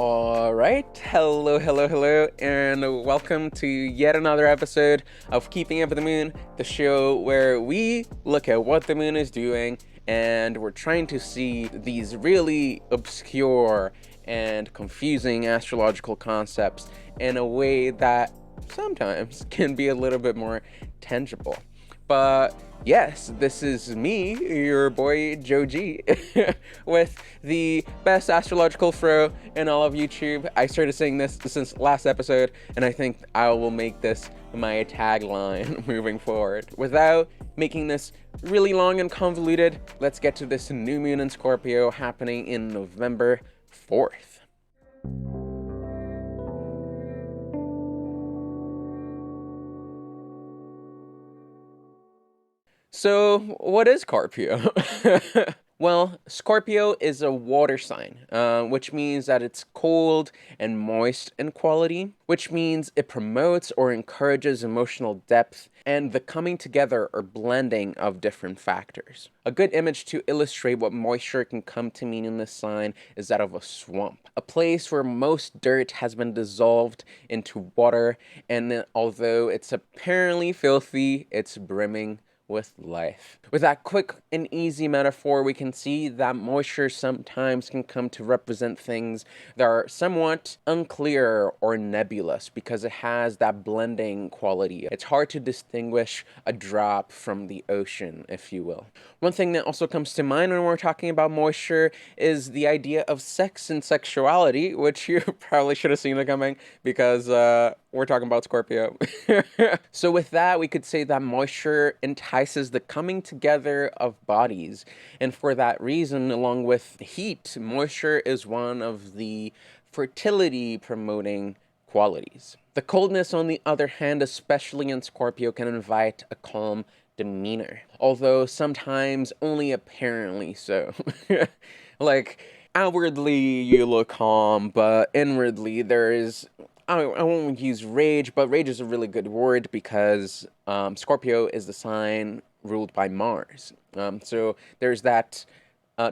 All right, hello, and welcome to yet another episode of Keeping Up with the Moon, the show where we look at what the moon is doing and we're trying to see these really obscure and confusing astrological concepts in a way that sometimes can be a little bit more tangible. But yes, this is me, your boy Joe G, with the best astrological throw in all of YouTube. I started saying this since last episode, and I think I will make this my tagline moving forward. Without making this really long and convoluted, let's get to this new moon in Scorpio happening in November 4th. So, what is Scorpio? Well, Scorpio is a water sign, which means that it's cold and moist in quality, which means it promotes or encourages emotional depth and the coming together or blending of different factors. A good image to illustrate what moisture can come to mean in this sign is that of a swamp, a place where most dirt has been dissolved into water, and although it's apparently filthy, it's brimming with life. With that quick and easy metaphor, we can see that moisture sometimes can come to represent things that are somewhat unclear or nebulous because it has that blending quality. It's hard to distinguish a drop from the ocean, if you will. One thing that also comes to mind when we're talking about moisture is the idea of sex and sexuality, which you probably should have seen it coming because we're talking about Scorpio. So with that, we could say that moisture entices the coming together of bodies. And for that reason, along with heat, moisture is one of the fertility promoting qualities. The coldness, on the other hand, especially in Scorpio, can invite a calm demeanor, although sometimes only apparently so. Like, outwardly you look calm, but inwardly there is, I won't use rage, but rage is a really good word because Scorpio is the sign ruled by Mars. So there's that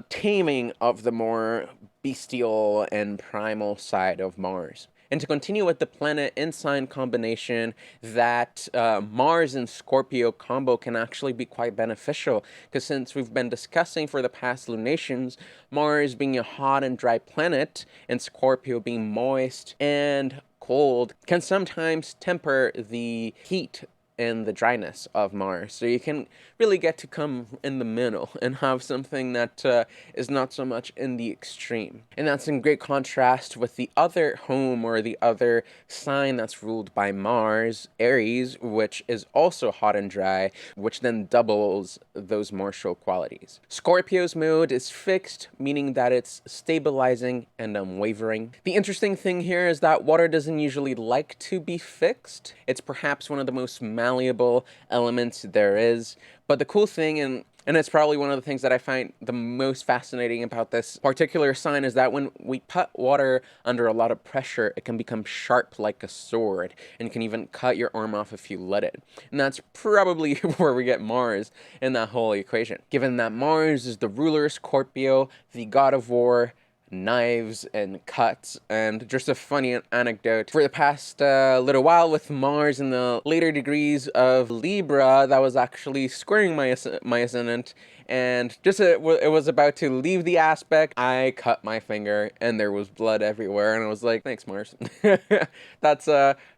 taming of the more bestial and primal side of Mars. And to continue with the planet and sign combination, that Mars and Scorpio combo can actually be quite beneficial, because since we've been discussing for the past lunations, Mars being a hot and dry planet, and Scorpio being moist and cold, can sometimes temper the heat and the dryness of Mars. So you can really get to come in the middle and have something that is not so much in the extreme. And that's in great contrast with the other home or the other sign that's ruled by Mars, Aries, which is also hot and dry, which then doubles those martial qualities. Scorpio's mode is fixed, meaning that it's stabilizing and unwavering. The interesting thing here is that water doesn't usually like to be fixed. It's perhaps one of the most malleable elements there is. But the cool thing, and it's probably one of the things that I find the most fascinating about this particular sign, is that when we put water under a lot of pressure, it can become sharp like a sword and can even cut your arm off if you let it. And that's probably where we get Mars in that whole equation. Given that Mars is the ruler of Scorpio, the god of war, knives and cuts. And just a funny anecdote, for the past little while with Mars in the later degrees of Libra, that was actually squaring my ascendant, and just it was about to leave the aspect, I cut my finger and there was blood everywhere, and I was like, thanks Mars. That's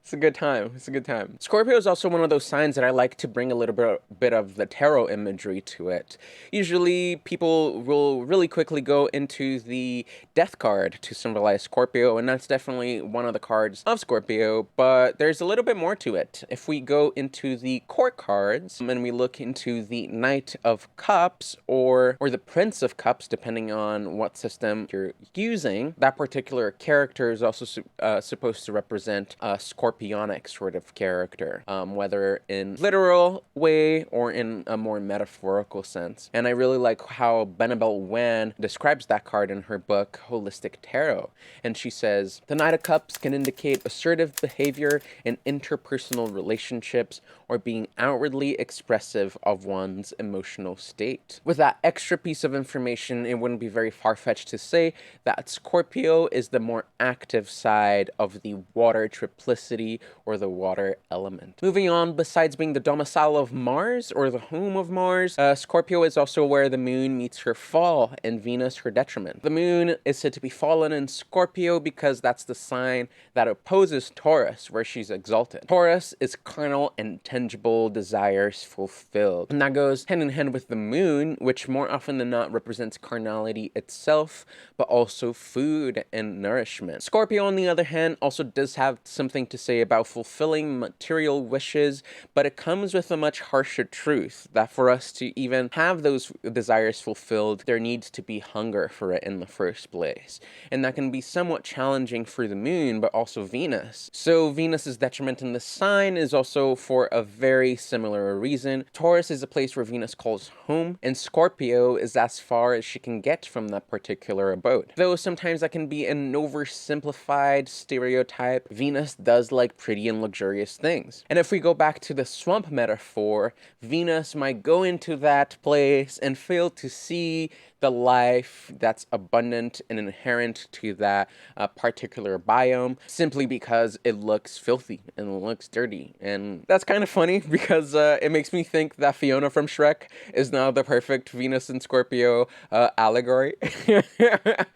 it's a good time. It's a good time. Scorpio is also one of those signs that I like to bring a little bit of the tarot imagery to it. Usually people will really quickly go into the death card to symbolize Scorpio, and that's definitely one of the cards of Scorpio, but there's a little bit more to it. If we go into the court cards and we look into the Knight of Cups or the Prince of Cups, depending on what system you're using, that particular character is also supposed to represent a scorpionic sort of character, whether in literal way or in a more metaphorical sense. And I really like how Benabel Wan describes that card in her book Holistic Tarot, and she says, the Knight of Cups can indicate assertive behavior in interpersonal relationships or being outwardly expressive of one's emotional state. But with that extra piece of information, it wouldn't be very far-fetched to say that Scorpio is the more active side of the water triplicity or the water element. Moving on, besides being the domicile of Mars or the home of Mars, Scorpio is also where the moon meets her fall and Venus her detriment. The moon is said to be fallen in Scorpio because that's the sign that opposes Taurus, where she's exalted. Taurus is carnal and tangible desires fulfilled. And that goes hand in hand with the moon, which more often than not represents carnality itself, but also food and nourishment. Scorpio, on the other hand, also does have something to say about fulfilling material wishes, but it comes with a much harsher truth that for us to even have those desires fulfilled, there needs to be hunger for it in the first place. And that can be somewhat challenging for the moon, but also Venus. So Venus's detriment in the sign is also for a very similar reason. Taurus is a place where Venus calls home, and Scorpio is as far as she can get from that particular abode. Though sometimes that can be an oversimplified stereotype, Venus does like pretty and luxurious things. And if we go back to the swamp metaphor, Venus might go into that place and fail to see the life that's abundant and inherent to that particular biome simply because it looks filthy and it looks dirty. And that's kind of funny because it makes me think that Fiona from Shrek is now the perfect Venus and Scorpio allegory.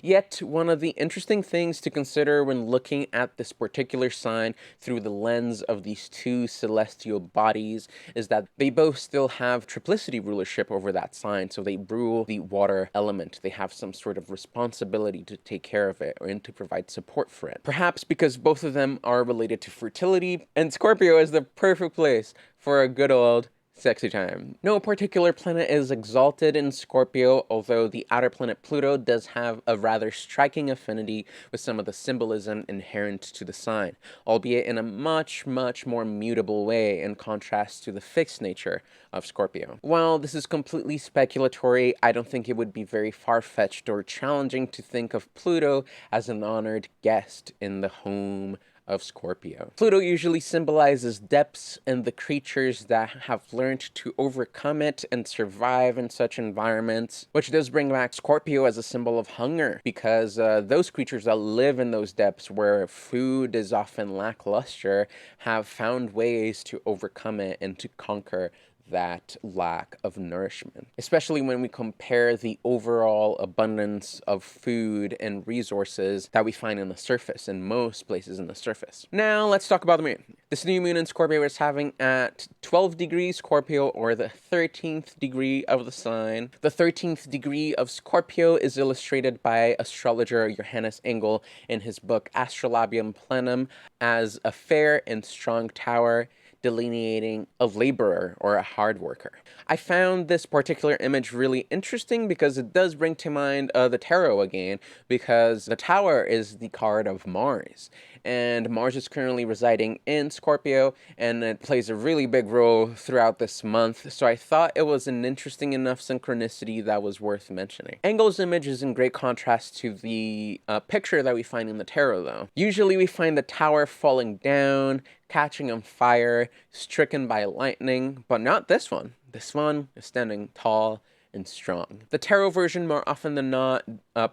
Yet, one of the interesting things to consider when looking at this particular sign through the lens of these two celestial bodies is that they both still have triplicity rulership over that sign, so they rule the water element. They have some sort of responsibility to take care of it and to provide support for it. Perhaps because both of them are related to fertility, and Scorpio is the perfect place for a good old sexy time. No particular planet is exalted in Scorpio, although the outer planet Pluto does have a rather striking affinity with some of the symbolism inherent to the sign, albeit in a much, much more mutable way in contrast to the fixed nature of Scorpio. While this is completely speculatory, I don't think it would be very far-fetched or challenging to think of Pluto as an honored guest in the home of Scorpio. Pluto usually symbolizes depths and the creatures that have learned to overcome it and survive in such environments, which does bring back Scorpio as a symbol of hunger, because those creatures that live in those depths where food is often lackluster have found ways to overcome it and to conquer that lack of nourishment, especially when we compare the overall abundance of food and resources that we find in the surface, in most places in the surface. Now, let's talk about the moon. This new moon in Scorpio is having at 12 degrees Scorpio, or the 13th degree of the sign. The 13th degree of Scorpio is illustrated by astrologer Johannes Engel in his book Astrolabium Plenum as a fair and strong tower delineating a laborer or a hard worker. I found this particular image really interesting because it does bring to mind the tarot again, because the tower is the card of Mars, and Mars is currently residing in Scorpio, and it plays a really big role throughout this month, so I thought it was an interesting enough synchronicity that was worth mentioning. Engel's image is in great contrast to the picture that we find in the tarot, though. Usually we find the tower falling down, catching on fire, stricken by lightning, but not this one. This one is standing tall and strong. The tarot version, more often than not,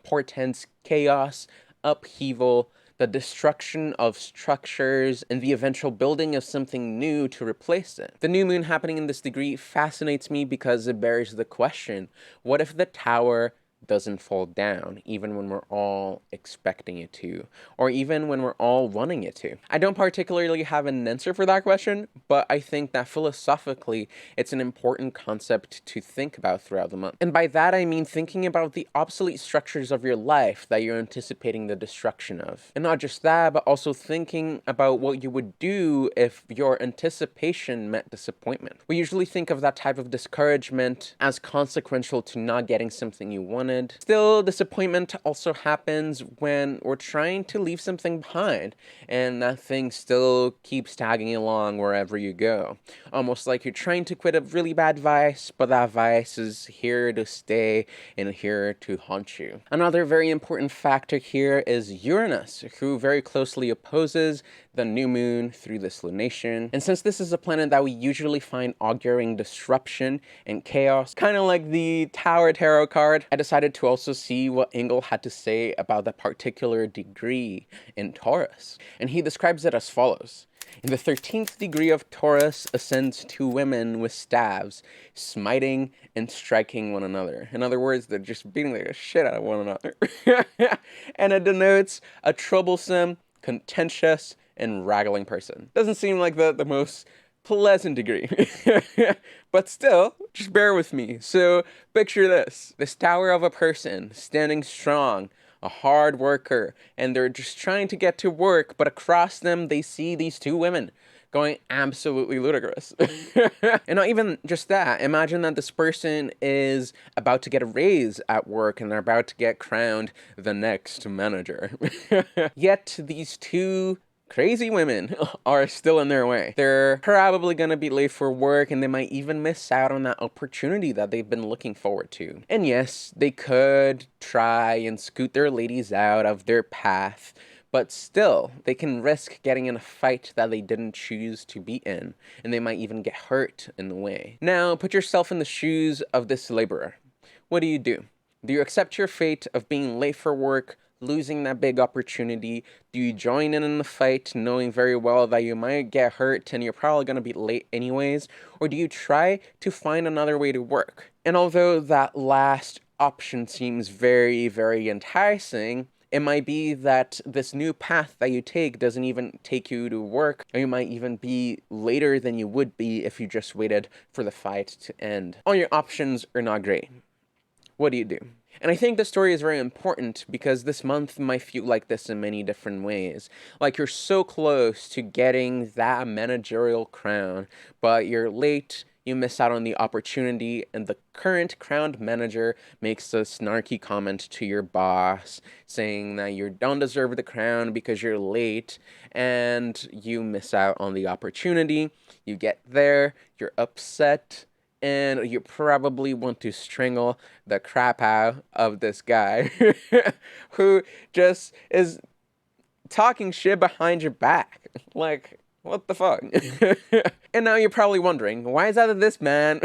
portends chaos, upheaval, the destruction of structures, and the eventual building of something new to replace it. The new moon happening in this degree fascinates me because it bears the question, what if the tower doesn't fall down, even when we're all expecting it to, or even when we're all wanting it to? I don't particularly have an answer for that question, but I think that philosophically, it's an important concept to think about throughout the month. And by that, I mean thinking about the obsolete structures of your life that you're anticipating the destruction of. And not just that, but also thinking about what you would do if your anticipation met disappointment. We usually think of that type of discouragement as consequential to not getting something you wanted, wanted. Still, disappointment also happens when we're trying to leave something behind, and that thing still keeps tagging along wherever you go. Almost like you're trying to quit a really bad vice, but that vice is here to stay and here to haunt you. Another very important factor here is Uranus, who very closely opposes the new moon through this lunation. And since this is a planet that we usually find auguring disruption and chaos, kind of like the Tower Tarot card, I decided to also see what Engel had to say about that particular degree in Taurus. And he describes it as follows. In the 13th degree of Taurus ascends two women with staves, smiting and striking one another. In other words, they're just beating the shit out of one another. And it denotes a troublesome, contentious, and wrangling person. Doesn't seem like the most pleasant degree. But still, just bear with me. So picture this tower of a person standing strong, a hard worker, and they're just trying to get to work, but across them they see these two women going absolutely ludicrous. And not even just that, imagine that this person is about to get a raise at work and they're about to get crowned the next manager. Yet these two crazy women are still in their way. They're probably gonna be late for work and they might even miss out on that opportunity that they've been looking forward to. And yes, they could try and scoot their ladies out of their path, but still, they can risk getting in a fight that they didn't choose to be in, and they might even get hurt in the way. Now, put yourself in the shoes of this laborer. What do? Do you accept your fate of being late for work, losing that big opportunity? Do you join in the fight knowing very well that you might get hurt and you're probably going to be late anyways? Or do you try to find another way to work? And although that last option seems very, very enticing, it might be that this new path that you take doesn't even take you to work, or you might even be later than you would be if you just waited for the fight to end. All your options are not great. What do? And I think this story is very important because this month might feel like this in many different ways. Like you're so close to getting that managerial crown, but you're late, you miss out on the opportunity, and the current crowned manager makes a snarky comment to your boss saying that you don't deserve the crown because you're late, and you miss out on the opportunity. You get there, you're upset, and you probably want to strangle the crap out of this guy who just is talking shit behind your back. Like, what the fuck? And now you're probably wondering, why is that this man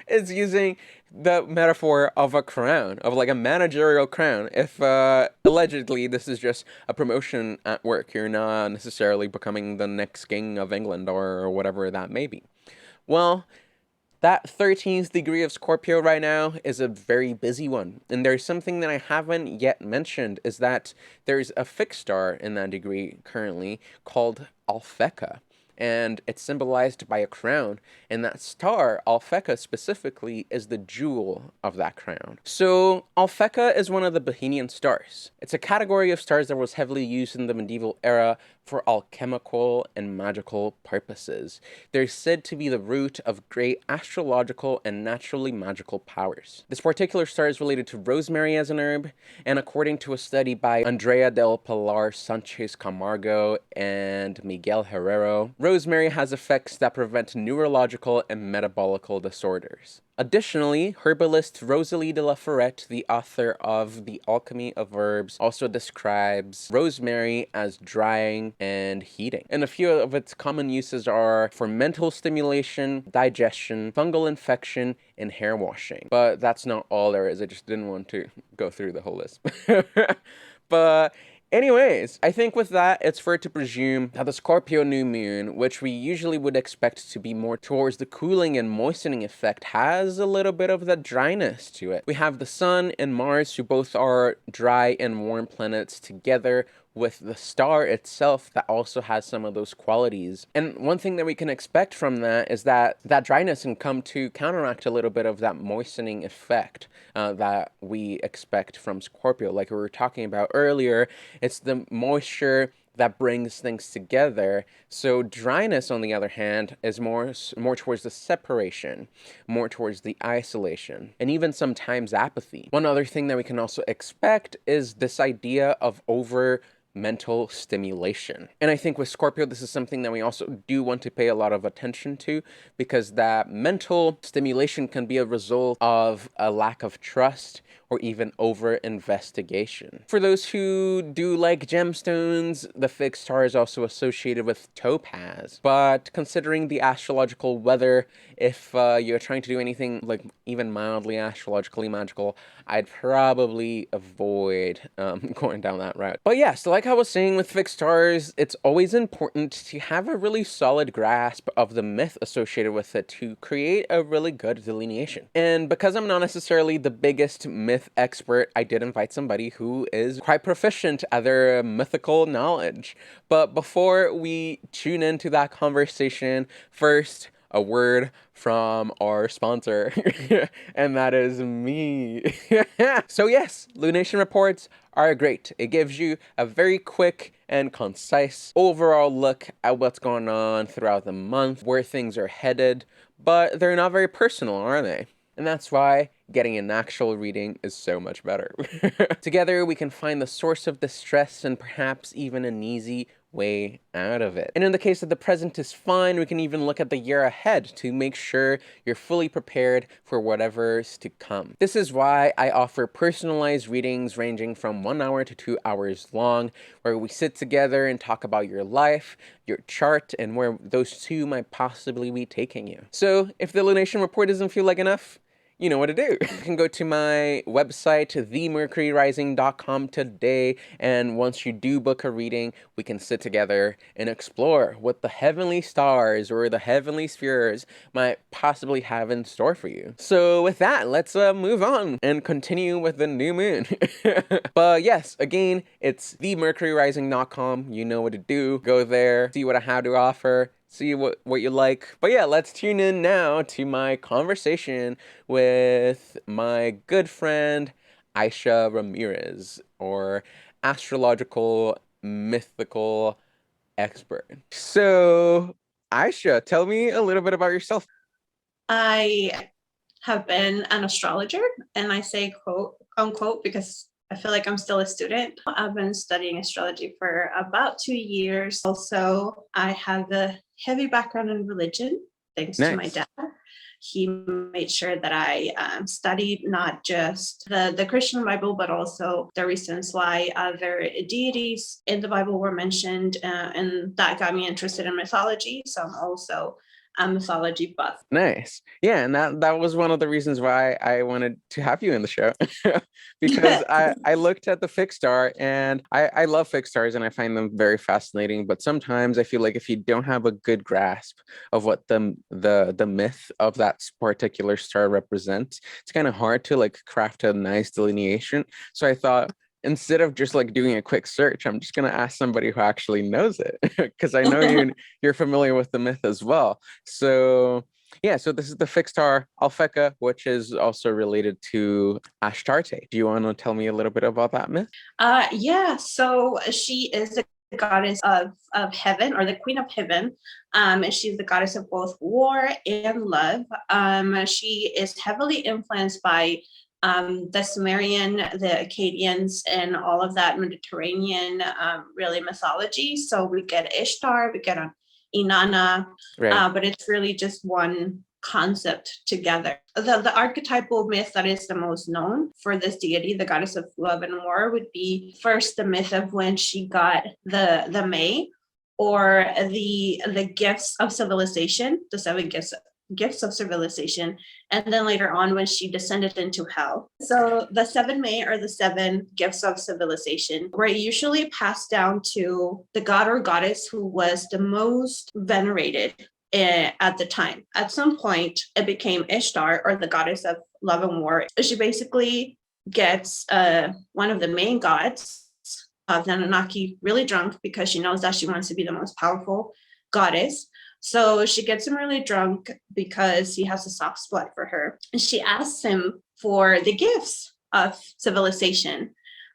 is using the metaphor of a crown, of like a managerial crown, if allegedly this is just a promotion at work. You're not necessarily becoming the next king of England or whatever that may be. Well, that 13th degree of Scorpio right now is a very busy one. And there's something that I haven't yet mentioned, is that there's a fixed star in that degree currently called Alphecca. And it's symbolized by a crown. And that star, Alphecca specifically, is the jewel of that crown. So Alphecca is one of the Bohemian stars. It's a category of stars that was heavily used in the medieval era for alchemical and magical purposes. They're said to be the root of great astrological and naturally magical powers. This particular star is related to rosemary as an herb, and according to a study by Andrea del Pilar Sanchez Camargo and Miguel Herrero, rosemary has effects that prevent neurological and metabolical disorders. Additionally, herbalist Rosalie de la Ferrette, the author of The Alchemy of Herbs, also describes rosemary as drying and heating. And a few of its common uses are for mental stimulation, digestion, fungal infection, and hair washing. But that's not all there is. I just didn't want to go through the whole list. But anyways, I think with that, it's fair to presume that the Scorpio new moon, which we usually would expect to be more towards the cooling and moistening effect, has a little bit of that dryness to it. We have the Sun and Mars, who both are dry and warm planets, together with the star itself that also has some of those qualities. And one thing that we can expect from that is that that dryness can come to counteract a little bit of that moistening effect that we expect from Scorpio. Like we were talking about earlier, it's the moisture that brings things together. So dryness, on the other hand, is more towards the separation, more towards the isolation, and even sometimes apathy. One other thing that we can also expect is this idea of over mental stimulation. And I think with Scorpio, this is something that we also do want to pay a lot of attention to, because that mental stimulation can be a result of a lack of trust or even over investigation. For those who do like gemstones, the fixed star is also associated with topaz. But considering the astrological weather, if you're trying to do anything like even mildly astrologically magical, I'd probably avoid going down that route. But yeah, so like I was saying with fixed stars, it's always important to have a really solid grasp of the myth associated with it to create a really good delineation. And because I'm not necessarily the biggest myth expert, I did invite somebody who is quite proficient at their mythical knowledge. But before we tune into that conversation, first, a word from our sponsor, and that is me. So yes, Lunation reports are great. It gives you a very quick and concise overall look at what's going on throughout the month, where things are headed, but they're not very personal, are they? And that's why getting an actual reading is so much better. Together, we can find the source of the stress and perhaps even an easy way out of it. And in the case that the present is fine, we can even look at the year ahead to make sure you're fully prepared for whatever's to come. This is why I offer personalized readings ranging from 1 hour to 2 hours long, where we sit together and talk about your life, your chart, and where those two might possibly be taking you. So if the Lunation report doesn't feel like enough, you know what to do. You can go to my website, themercuryrising.com today, and once you do book a reading, we can sit together and explore what the heavenly stars or the heavenly spheres might possibly have in store for you. So with that, let's move on and continue with the new moon. But yes, again, it's themercuryrising.com. You know what to do. Go there, see what I have to offer, see what you like. But yeah, let's tune in now to my conversation with my good friend Isha Ramirez, or astrological mythical expert. So Isha, tell me a little bit about yourself. I have been an astrologer, and I say quote unquote because I feel like I'm still a student. I've been studying astrology for about 2 years. Also, I have a heavy background in religion, thanks to my dad. He made sure that I studied not just the Christian Bible, but also the reasons why other deities in the Bible were mentioned, and that got me interested in mythology. So I'm also a mythology buff. Nice. Yeah, and that was one of the reasons why I wanted to have you in the show. Because I looked at the fixed star, and I love fixed stars and I find them very fascinating, but sometimes I feel like if you don't have a good grasp of what the myth of that particular star represents, it's kind of hard to like craft a nice delineation. So I thought, instead of just like doing a quick search, I'm just gonna ask somebody who actually knows it, because I know you're familiar with the myth as well. So yeah, so this is the fixed star Alphecca, which is also related to Astarte. Do you want to tell me a little bit about that myth? Yeah, so she is the goddess of heaven, or the queen of heaven. And she's the goddess of both war and love. She is heavily influenced by the Sumerian, the Akkadians, and all of that Mediterranean really mythology. So we get Ishtar, we get Inanna, Right. but it's really just one concept together. The archetypal myth that is the most known for this deity, the goddess of love and war, would be first the myth of when she got the May, or the gifts of civilization, the 7 gifts of civilization, and then later on when she descended into hell. So the 7 May, or the 7 gifts of civilization, were usually passed down to the god or goddess who was the most venerated at the time. At some point, it became Ishtar, or the goddess of love and war. She basically gets one of the main gods of the Anunnaki really drunk, because she knows that she wants to be the most powerful goddess. So she gets him really drunk because he has a soft spot for her. And she asks him for the gifts of civilization.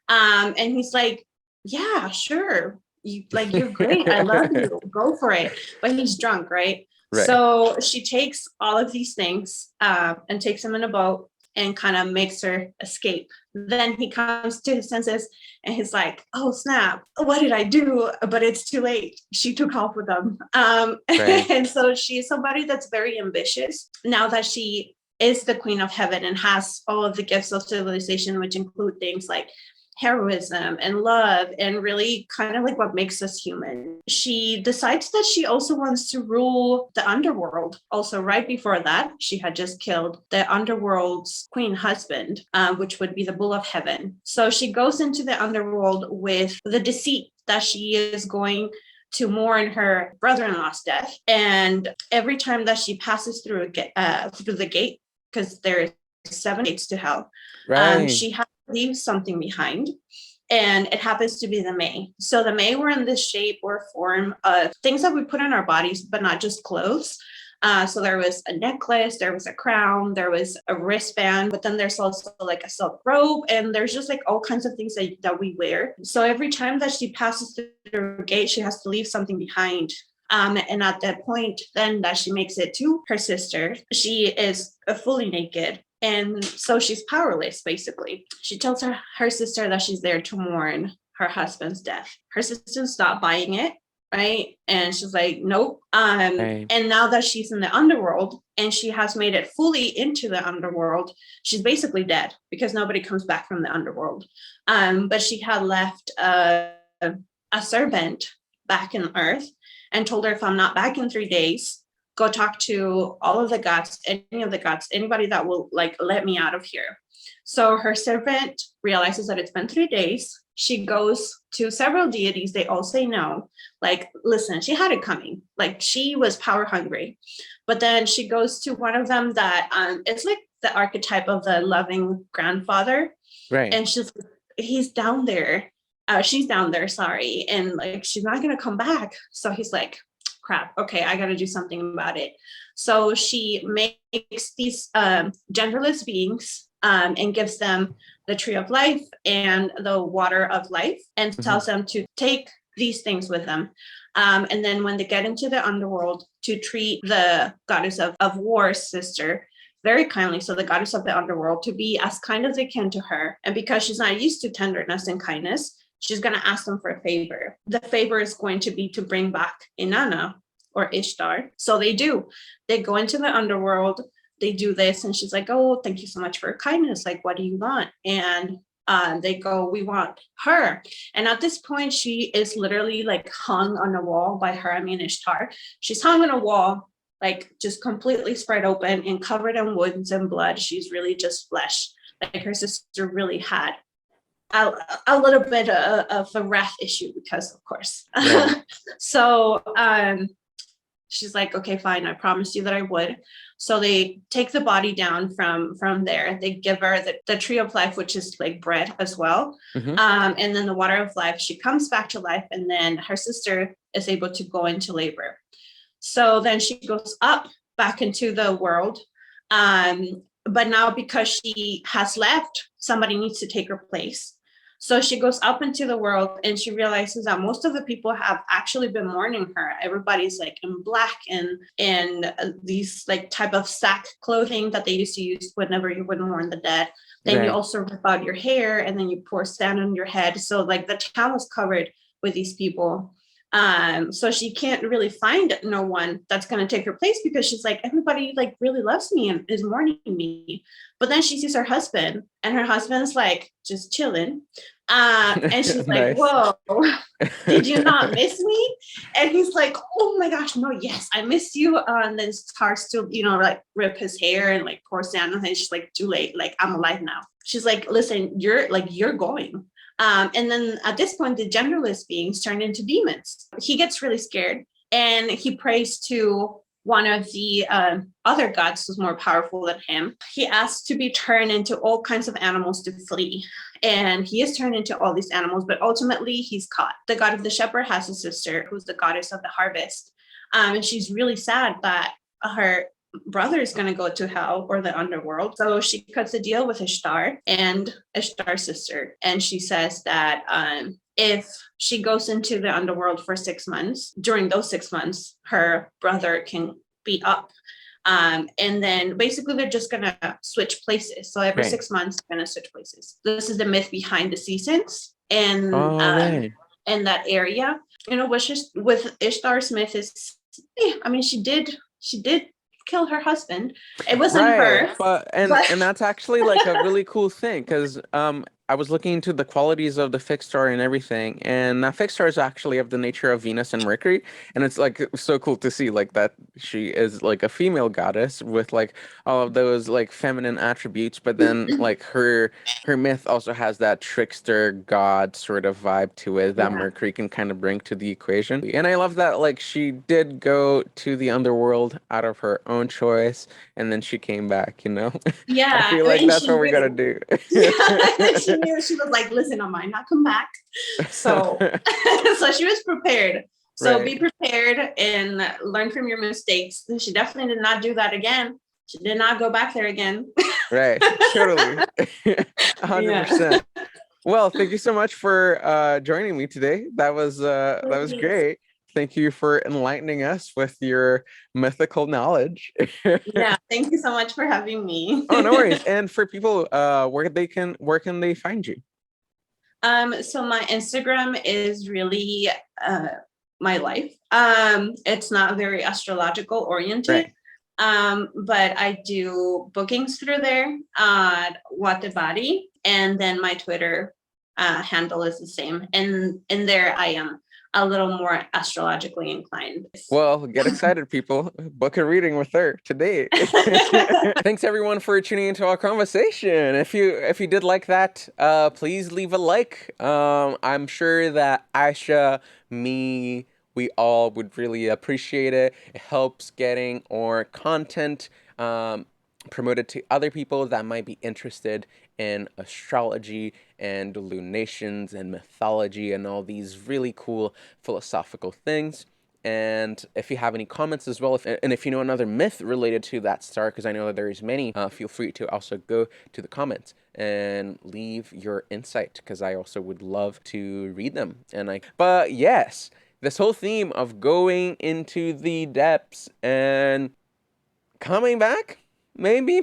And he's like, yeah, sure. you're great. I love you. Go for it. But he's drunk, right? Right. So she takes all of these things and takes him in a boat and kind of makes her escape. Then he comes to his senses and he's like, oh, snap. What did I do? But it's too late. She took off with them. Right. And so she's somebody that's very ambitious now that she is the queen of heaven and has all of the gifts of civilization, which include things like heroism and love and really kind of like what makes us human. She decides that she also wants to rule the underworld. Also, right before that, she had just killed the underworld's queen husband, which would be the bull of heaven. So she goes into the underworld with the deceit that she is going to mourn her brother-in-law's death. And every time that she passes through the gate, because there are 7 gates to hell, Right. she has to leave something behind. And it happens to be the May. So the May were in this shape or form of things that we put on our bodies, but not just clothes. So there was a necklace, there was a crown, there was a wristband, but then there's also like a silk robe, and there's just like all kinds of things that we wear. So every time that she passes through the gate, she has to leave something behind. And at that point, then that she makes it to her sister, she is fully naked. And so she's powerless, basically. She tells her sister that she's there to mourn her husband's death. Her sister stopped buying it, right? And she's like, nope. Right. And now that she's in the underworld and she has made it fully into the underworld, she's basically dead because nobody comes back from the underworld. But she had left a servant back in Earth and told her, if I'm not back in 3 days, go talk to all of the gods, any of the gods, anybody that will like let me out of here. So her servant realizes that it's been 3 days. She goes to several deities. They all say no. Like, listen, she had it coming. Like, she was power hungry. But then she goes to one of them that it's like the archetype of the loving grandfather. Right. And he's down there. She's down there, sorry. And like, she's not going to come back. So he's like, crap, okay, I got to do something about it. So she makes these genderless beings and gives them the tree of life and the water of life and tells them to take these things with them. And then when they get into the underworld, to treat the goddess of war's sister very kindly. So the goddess of the underworld, to be as kind as they can to her. And because she's not used to tenderness and kindness, she's going to ask them for a favor. The favor is going to be to bring back Inanna or Ishtar. So they do. They go into the underworld. They do this. And she's like, oh, thank you so much for your kindness. Like, what do you want? And they go, we want her. And at this point, she is literally like hung on a wall by her, Ishtar. She's hung on a wall, like just completely spread open and covered in wounds and blood. She's really just flesh. Like her sister really had a little bit of a wrath issue because, of course. Yeah. So she's like, okay, fine, I promised you that I would. So they take the body down from there. They give her the tree of life, which is like bread as well. And then the water of life. She comes back to life, and then her sister is able to go into labor. So then she goes up back into the world. But now because she has left, somebody needs to take her place. So she goes up into the world and she realizes that most of the people have actually been mourning her. Everybody's like in black and in these like type of sack clothing that they used to use whenever you would mourn the dead. Then you also rip out your hair and then you pour sand on your head. So like the town was covered with these people. So she can't really find no one that's going to take her place because she's like, everybody like really loves me and is mourning me. But then she sees her husband and her husband's like just chilling. And she's like, whoa, did you not miss me? And he's like, oh my gosh, no, yes, I miss you. And then starts to, like rip his hair and like pour sand on him. She's like, too late. Like, I'm alive now. She's like, listen, you're going. And then at this point, the genderless beings turn into demons. He gets really scared and he prays to one of the other gods who's more powerful than him. He asks to be turned into all kinds of animals to flee. And he is turned into all these animals, but ultimately he's caught. The god of the shepherd has a sister who's the goddess of the harvest. And she's really sad that her brother is going to go to hell or the underworld. So she cuts a deal with Ishtar and Ishtar's sister. And she says that if she goes into the underworld for 6 months, during those 6 months, her brother can be up. And then basically they're just gonna switch places. So every Right. 6 months, they're gonna switch places. This is the myth behind the seasons and Right. in that area. You know, with Ishtar's myth is, I mean, she did kill her husband. It wasn't Right. her, But but and that's actually like a really cool thing because I was looking into the qualities of the fixed star and everything, and that fixed star is actually of the nature of Venus and Mercury, and it's like so cool to see like that she is like a female goddess with like all of those like feminine attributes, but then like her myth also has that trickster god sort of vibe to it that yeah, Mercury can kind of bring to the equation. And I love that like she did go to the underworld out of her own choice and then she came back, you know? I yeah, feel like and that's she what we gotta knew. do. Yeah, she knew. She was like, "Listen, I might not come back." So, so she was prepared. So Right, be prepared and learn from your mistakes. She definitely did not do that again. She did not go back there again. right. Totally. Yeah. 100%. Well, thank you so much for joining me today. That was Please. great. Thank you for enlightening us with your mythical knowledge. Yeah. Thank you so much for having me. Oh, no worries. And for people, where can they find you? So my Instagram is really uh my life. It's not very astrological oriented. Right. But I do bookings through there, What the Body, and then my Twitter handle is the same. And in there I am a little more astrologically inclined. Well, get excited, people. Book a reading with her today. Thanks everyone for tuning into our conversation. If you did like that, please leave a like. I'm sure that Aisha, me, we all would really appreciate it. It helps getting our content promoted to other people that might be interested in astrology and lunations and mythology and all these really cool philosophical things. And if you have any comments as well, and if you know another myth related to that star, because I know that there is many, feel free to also go to the comments and leave your insight, because I also would love to read them. But yes, this whole theme of going into the depths and coming back, maybe.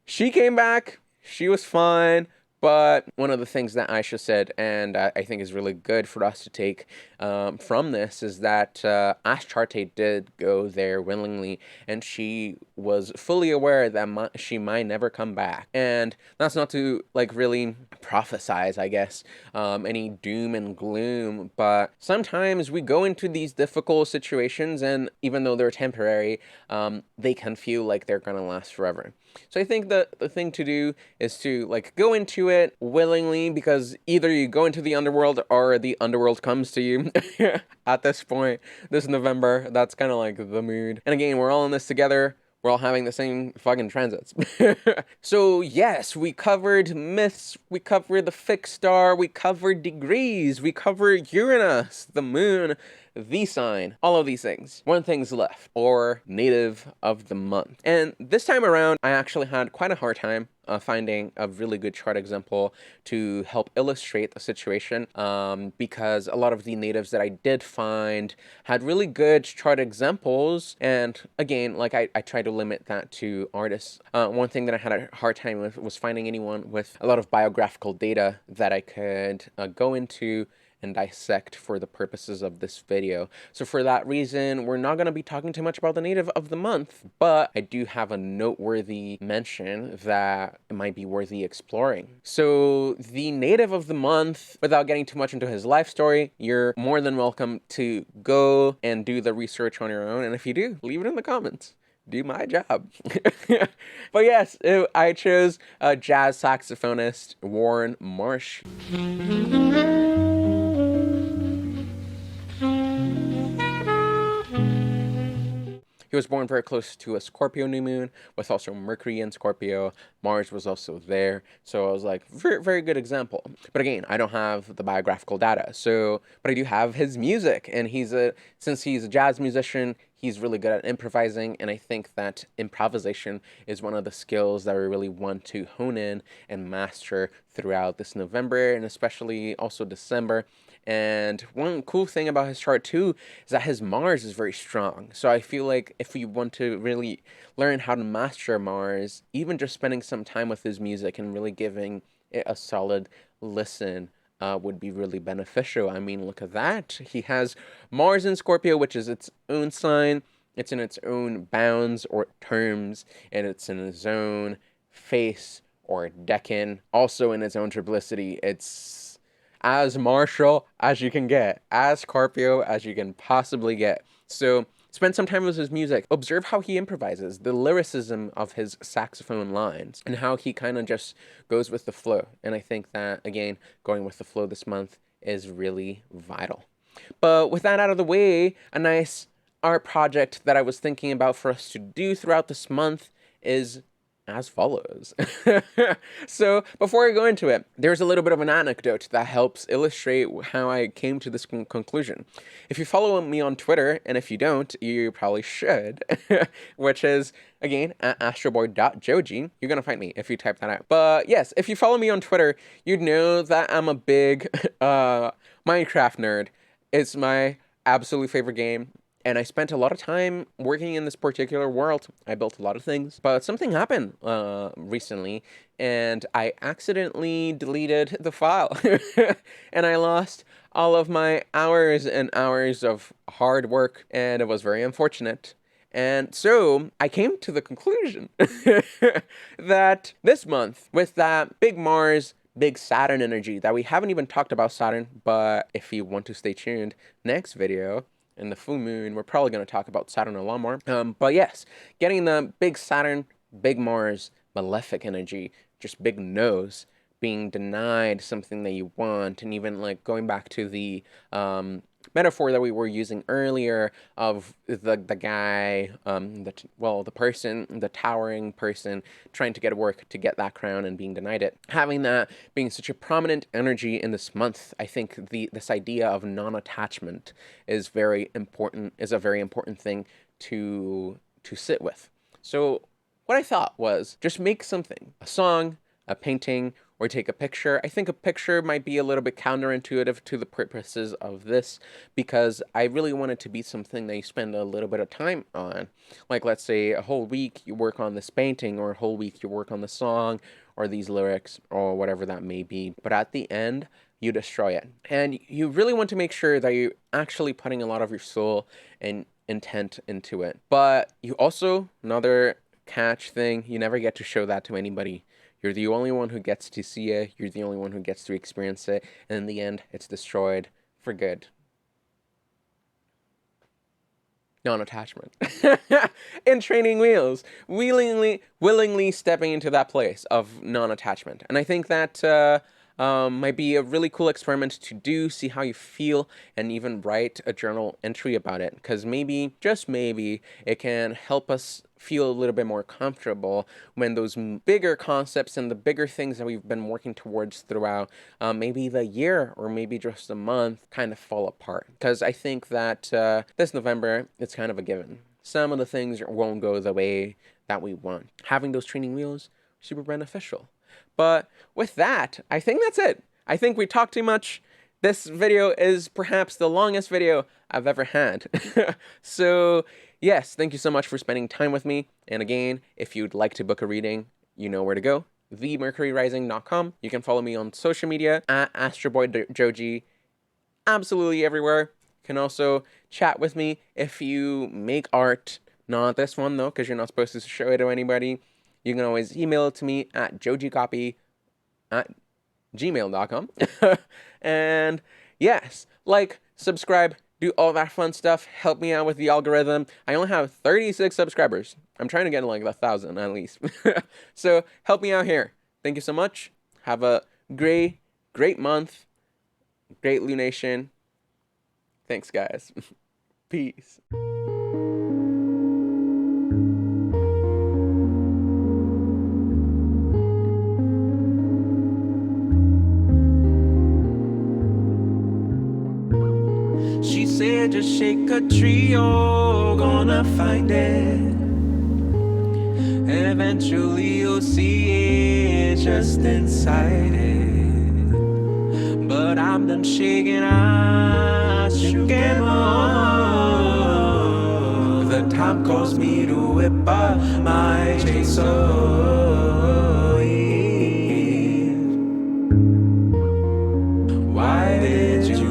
She came back. She was fine. But one of the things that Aisha said, and I think is really good for us to take from this, is that Astarte did go there willingly, and she was fully aware that she might never come back. And that's not to like really prophesize, I guess, any doom and gloom, but sometimes we go into these difficult situations, and even though they're temporary, they can feel like they're gonna last forever. So I think the thing to do is to like go into it willingly, because either you go into the underworld or the underworld comes to you. At this point, this November, that's kind of like the mood. And again, we're all in this together. We're all having the same fucking transits. So yes, we covered myths, we covered the fixed star, we covered degrees, we covered Uranus, the moon, the sign, all of these things. One thing's left, or native of the month. And this time around, I actually had quite a hard time finding a really good chart example to help illustrate the situation, because a lot of the natives that I did find had really good chart examples, and again, like I try to limit that to artists. One thing that I had a hard time with was finding anyone with a lot of biographical data that I could go into and dissect for the purposes of this video. So for that reason, we're not going to be talking too much about the native of the month, but I do have a noteworthy mention that it might be worthy exploring. So the native of the month, without getting too much into his life story, you're more than welcome to go and do the research on your own. And if you do, leave it in the comments. Do my job. But yes, I chose jazz saxophonist Warne Marsh. He He was born very close to a Scorpio new moon with also Mercury in Scorpio. Mars was also there. So I was like, very, very good example. But again, I don't have the biographical data. So, but I do have his music. And since he's a jazz musician, he's really good at improvising. And I think that improvisation is one of the skills that we really want to hone in and master throughout this November and especially also December. And one cool thing about his chart too is that his Mars is very strong. So I feel like if we want to really learn how to master Mars, even just spending some time with his music and really giving it a solid listen would be really beneficial. I mean, look at that. He has Mars in Scorpio, which is its own sign. It's in its own bounds or terms, and it's in its own face or decan. Also in its own triplicity. It's as martial as you can get, as Scorpio as you can possibly get. So spend some time with his music. Observe how he improvises, the lyricism of his saxophone lines, and how he kind of just goes with the flow. And I think that, again, going with the flow this month is really vital. But with that out of the way, a nice art project that I was thinking about for us to do throughout this month is as follows. So before I go into it, there's a little bit of an anecdote that helps illustrate how I came to this conclusion. If you follow me on Twitter, and if you don't, you probably should, which is, again, at astroboy.joji. You're going to find me if you type that out. But yes, if you follow me on Twitter, you'd know that I'm a big Minecraft nerd. It's my absolute favorite game. And I spent a lot of time working in this particular world. I built a lot of things, but something happened recently, and I accidentally deleted the file, and I lost all of my hours and hours of hard work, and it was very unfortunate. And so I came to the conclusion that this month, with that big Mars, big Saturn energy that we haven't even talked about Saturn, but if you want to stay tuned, next video, in the full moon, we're probably going to talk about Saturn a lot more. But yes, getting the big Saturn, big Mars, malefic energy, just big nose, being denied something that you want, and even like going back to the metaphor that we were using earlier of the guy, the person, the towering person trying to get work to get that crown and being denied it. Having that being such a prominent energy in this month, I think this idea of non-attachment is very important, is a very important thing to sit with. So what I thought was just make something, a song, a painting, or take a picture. I think a picture might be a little bit counterintuitive to the purposes of this because I really want it to be something that you spend a little bit of time on. Like, let's say a whole week you work on this painting, or a whole week you work on the song or these lyrics or whatever that may be. But at the end, you destroy it. And you really want to make sure that you're actually putting a lot of your soul and intent into it. But you also, another catch thing, you never get to show that to anybody. You're the only one who gets to see it. You're the only one who gets to experience it. And in the end, it's destroyed for good. Non-attachment. In training wheels, willingly stepping into that place of non-attachment. And I think that might be a really cool experiment to do, see how you feel, and even write a journal entry about it. Because maybe, just maybe, it can help us feel a little bit more comfortable when those bigger concepts and the bigger things that we've been working towards throughout maybe the year or maybe just a month kind of fall apart. Because I think that this November, it's kind of a given. Some of the things won't go the way that we want. Having those training wheels, super beneficial. But with that, I think that's it. I think we talked too much. This video is perhaps the longest video I've ever had. So yes, thank you so much for spending time with me. And again, if you'd like to book a reading, you know where to go. themercuryrising.com. You can follow me on social media at astroboyjoji, absolutely everywhere. You can also chat with me if you make art. Not this one though, because you're not supposed to show it to anybody. You can always email it to me at jojicopy@gmail.com. And yes, like, subscribe, do all that fun stuff. Help me out with the algorithm. I only have 36 subscribers. I'm trying to get like 1,000 at least. So help me out here. Thank you so much. Have a great month. Great lunation. Thanks, guys. Peace. said just shake a tree, you're gonna find it. Eventually you'll see it just inside it. But I'm done shaking, I shook him off. The time calls me to whip up my chainsaw. Why did you